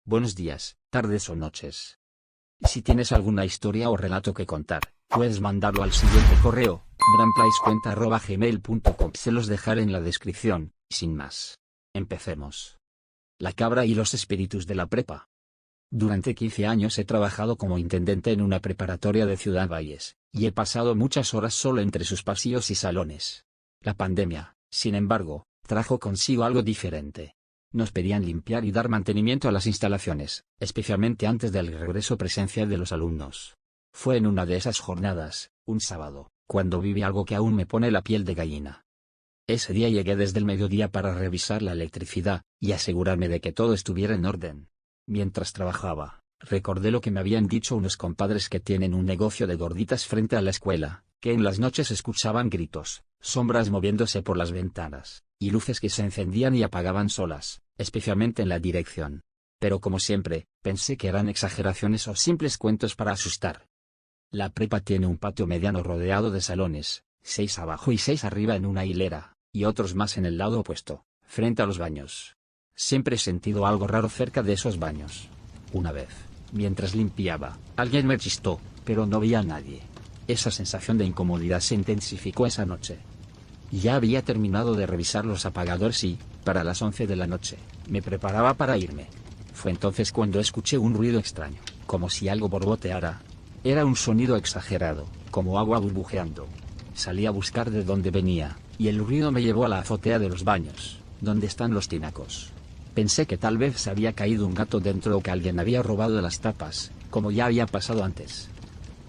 buenos días, tardes o noches. Si tienes alguna historia o relato que contar, puedes mandarlo al siguiente correo, bramplacecuenta@gmail.com. Se los dejaré en la descripción. Sin más, empecemos. La cabra y los espíritus de la prepa. Durante 15 años he trabajado como intendente en una preparatoria de Ciudad Valles, y he pasado muchas horas solo entre sus pasillos y salones. La pandemia, sin embargo, trajo consigo algo diferente. Nos pedían limpiar y dar mantenimiento a las instalaciones, especialmente antes del regreso presencial de los alumnos. Fue en una de esas jornadas, un sábado, cuando viví algo que aún me pone la piel de gallina. Ese día llegué desde el mediodía para revisar la electricidad, y asegurarme de que todo estuviera en orden. Mientras trabajaba, recordé lo que me habían dicho unos compadres que tienen un negocio de gorditas frente a la escuela, que en las noches escuchaban gritos, sombras moviéndose por las ventanas, y luces que se encendían y apagaban solas, especialmente en la dirección. Pero como siempre, pensé que eran exageraciones o simples cuentos para asustar. La prepa tiene un patio mediano rodeado de salones, 6 abajo y 6 arriba en una hilera, y otros más en el lado opuesto, frente a los baños. Siempre he sentido algo raro cerca de esos baños. Una vez, mientras limpiaba, alguien me chistó, pero no vi a nadie. Esa sensación de incomodidad se intensificó esa noche. Ya había terminado de revisar los apagadores y, para las 11 de la noche, me preparaba para irme. Fue entonces cuando escuché un ruido extraño, como si algo borboteara. Era un sonido exagerado, como agua burbujeando. Salí a buscar de dónde venía, y el ruido me llevó a la azotea de los baños, donde están los tinacos. Pensé que tal vez se había caído un gato dentro o que alguien había robado las tapas, como ya había pasado antes.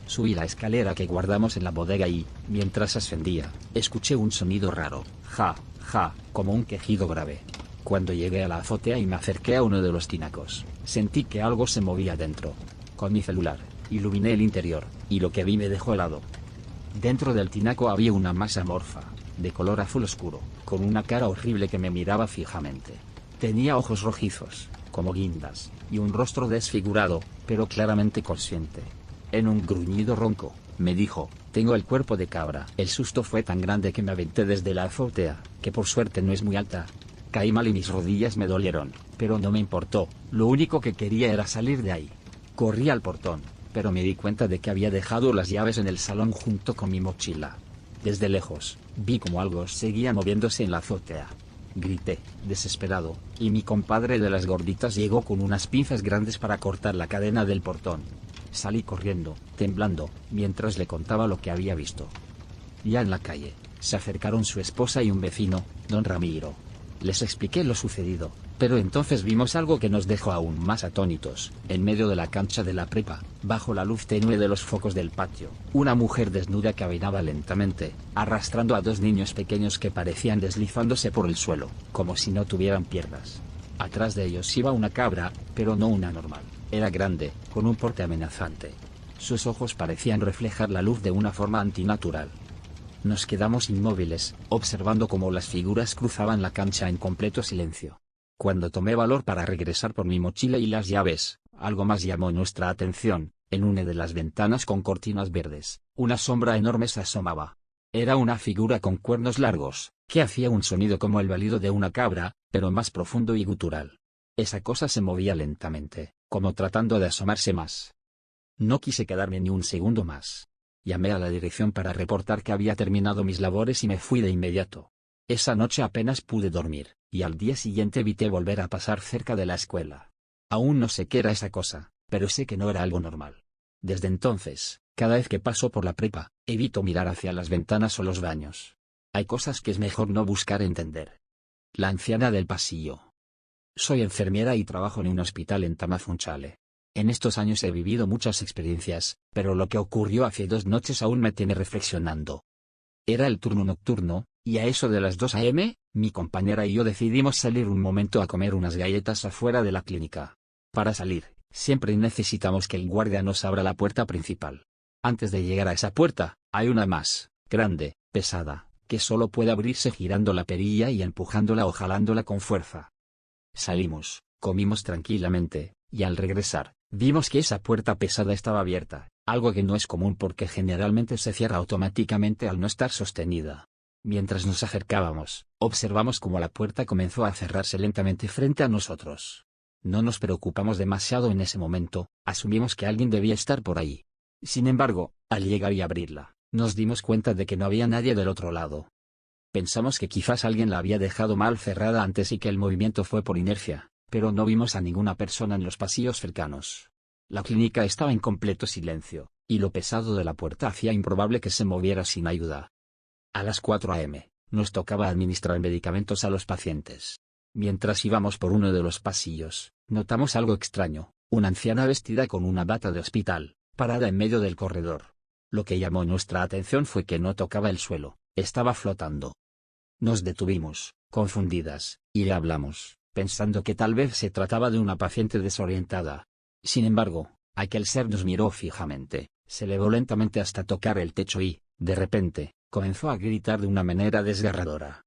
Subí la escalera que guardamos en la bodega y, mientras ascendía, escuché un sonido raro, ja, ja, como un quejido grave. Cuando llegué a la azotea y me acerqué a uno de los tinacos, sentí que algo se movía dentro. Con mi celular, iluminé el interior, y lo que vi me dejó helado. Dentro del tinaco había una masa amorfa, de color azul oscuro, con una cara horrible que me miraba fijamente. Tenía ojos rojizos, como guindas, y un rostro desfigurado, pero claramente consciente. En un gruñido ronco, me dijo: «Tengo el cuerpo de cabra». El susto fue tan grande que me aventé desde la azotea, que por suerte no es muy alta. Caí mal y mis rodillas me dolieron, pero no me importó, lo único que quería era salir de ahí. Corrí al portón, pero me di cuenta de que había dejado las llaves en el salón junto con mi mochila. Desde lejos, vi como algo seguía moviéndose en la azotea. Grité, desesperado, y mi compadre de las gorditas llegó con unas pinzas grandes para cortar la cadena del portón. Salí corriendo, temblando, mientras le contaba lo que había visto. Ya en la calle, se acercaron su esposa y un vecino, don Ramiro. Les expliqué lo sucedido, pero entonces vimos algo que nos dejó aún más atónitos. En medio de la cancha de la prepa, bajo la luz tenue de los focos del patio, una mujer desnuda caminaba lentamente, arrastrando a 2 niños pequeños que parecían deslizándose por el suelo, como si no tuvieran piernas. Atrás de ellos iba una cabra, pero no una normal. Era grande, con un porte amenazante. Sus ojos parecían reflejar la luz de una forma antinatural. Nos quedamos inmóviles, observando cómo las figuras cruzaban la cancha en completo silencio. Cuando tomé valor para regresar por mi mochila y las llaves, algo más llamó nuestra atención. En una de las ventanas con cortinas verdes, una sombra enorme se asomaba. Era una figura con cuernos largos, que hacía un sonido como el balido de una cabra, pero más profundo y gutural. Esa cosa se movía lentamente, como tratando de asomarse más. No quise quedarme ni un segundo más. Llamé a la dirección para reportar que había terminado mis labores y me fui de inmediato. Esa noche apenas pude dormir, y al día siguiente evité volver a pasar cerca de la escuela. Aún no sé qué era esa cosa, pero sé que no era algo normal. Desde entonces, cada vez que paso por la prepa, evito mirar hacia las ventanas o los baños. Hay cosas que es mejor no buscar entender. La anciana del pasillo. Soy enfermera y trabajo en un hospital en Tamafunchale. En estos años he vivido muchas experiencias, pero lo que ocurrió hace 2 noches aún me tiene reflexionando. Era el turno nocturno, y a eso de las 2 a.m., mi compañera y yo decidimos salir un momento a comer unas galletas afuera de la clínica. Para salir, siempre necesitamos que el guardia nos abra la puerta principal. Antes de llegar a esa puerta, hay una más grande, pesada, que solo puede abrirse girando la perilla y empujándola o jalándola con fuerza. Salimos, comimos tranquilamente, y al regresar, vimos que esa puerta pesada estaba abierta, algo que no es común porque generalmente se cierra automáticamente al no estar sostenida. Mientras nos acercábamos, observamos cómo la puerta comenzó a cerrarse lentamente frente a nosotros. No nos preocupamos demasiado en ese momento, asumimos que alguien debía estar por ahí. Sin embargo, al llegar y abrirla, nos dimos cuenta de que no había nadie del otro lado. Pensamos que quizás alguien la había dejado mal cerrada antes y que el movimiento fue por inercia, pero no vimos a ninguna persona en los pasillos cercanos. La clínica estaba en completo silencio, y lo pesado de la puerta hacía improbable que se moviera sin ayuda. A las 4 a.m., nos tocaba administrar medicamentos a los pacientes. Mientras íbamos por uno de los pasillos, notamos algo extraño, una anciana vestida con una bata de hospital, parada en medio del corredor. Lo que llamó nuestra atención fue que no tocaba el suelo, estaba flotando. Nos detuvimos, confundidas, y le hablamos, pensando que tal vez se trataba de una paciente desorientada. Sin embargo, aquel ser nos miró fijamente, se elevó lentamente hasta tocar el techo y, de repente, comenzó a gritar de una manera desgarradora.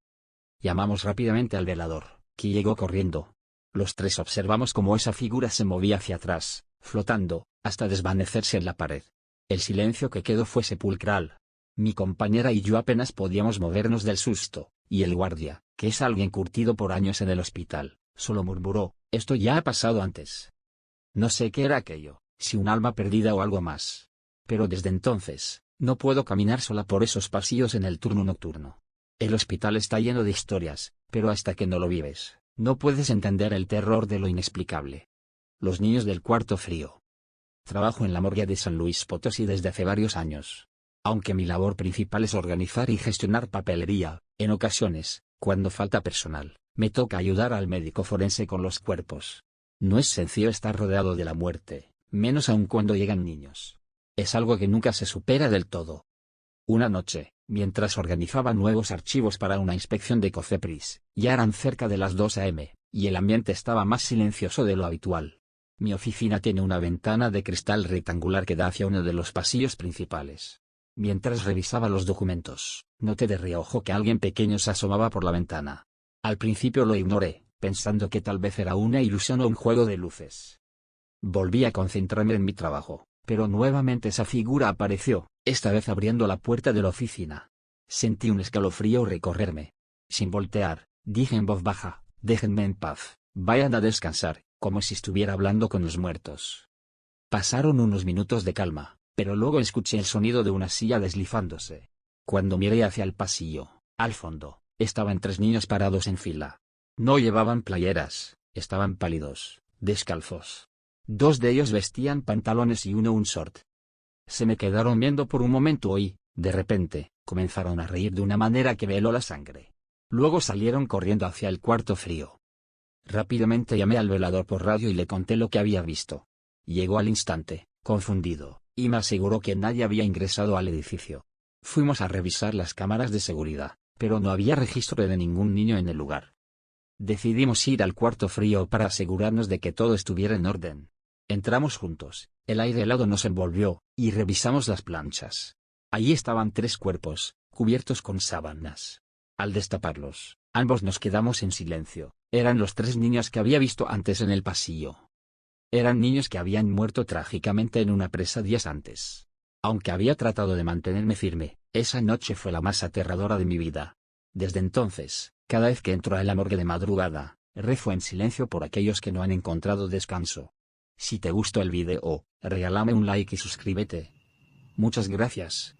Llamamos rápidamente al velador, que llegó corriendo. Los tres observamos cómo esa figura se movía hacia atrás, flotando, hasta desvanecerse en la pared. El silencio que quedó fue sepulcral. Mi compañera y yo apenas podíamos movernos del susto, y el guardia, que es alguien curtido por años en el hospital, solo murmuró, «Esto ya ha pasado antes». No sé qué era aquello, si un alma perdida o algo más. Pero desde entonces, no puedo caminar sola por esos pasillos en el turno nocturno. El hospital está lleno de historias, pero hasta que no lo vives, no puedes entender el terror de lo inexplicable. Los niños del cuarto frío. Trabajo en la morgue de San Luis Potosí desde hace varios años. Aunque mi labor principal es organizar y gestionar papelería, en ocasiones, cuando falta personal, me toca ayudar al médico forense con los cuerpos. No es sencillo estar rodeado de la muerte, menos aún cuando llegan niños. Es algo que nunca se supera del todo. Una noche, mientras organizaba nuevos archivos para una inspección de COFEPRIS, ya eran cerca de las 2 a.m., y el ambiente estaba más silencioso de lo habitual. Mi oficina tiene una ventana de cristal rectangular que da hacia uno de los pasillos principales. Mientras revisaba los documentos, noté de reojo que alguien pequeño se asomaba por la ventana. Al principio lo ignoré, pensando que tal vez era una ilusión o un juego de luces. Volví a concentrarme en mi trabajo, pero nuevamente esa figura apareció, esta vez abriendo la puerta de la oficina. Sentí un escalofrío recorrerme. Sin voltear, dije en voz baja, «Déjenme en paz, vayan a descansar», como si estuviera hablando con los muertos. Pasaron unos minutos de calma, pero luego escuché el sonido de una silla deslizándose. Cuando miré hacia el pasillo, al fondo, estaban 3 niños parados en fila. No llevaban playeras, estaban pálidos, descalzos. 2 de ellos vestían pantalones y uno un short. Se me quedaron viendo por un momento y, de repente, comenzaron a reír de una manera que me heló la sangre. Luego salieron corriendo hacia el cuarto frío. Rápidamente llamé al velador por radio y le conté lo que había visto. Llegó al instante, confundido, y me aseguró que nadie había ingresado al edificio. Fuimos a revisar las cámaras de seguridad, pero no había registro de ningún niño en el lugar. Decidimos ir al cuarto frío para asegurarnos de que todo estuviera en orden. Entramos juntos, el aire helado nos envolvió, y revisamos las planchas. Allí estaban 3 cuerpos, cubiertos con sábanas. Al destaparlos, ambos nos quedamos en silencio. Eran los 3 niños que había visto antes en el pasillo. Eran niños que habían muerto trágicamente en una presa días antes. Aunque había tratado de mantenerme firme, esa noche fue la más aterradora de mi vida. Desde entonces, cada vez que entro a la morgue de madrugada, rezo en silencio por aquellos que no han encontrado descanso. Si te gustó el video, regálame un like y suscríbete. Muchas gracias.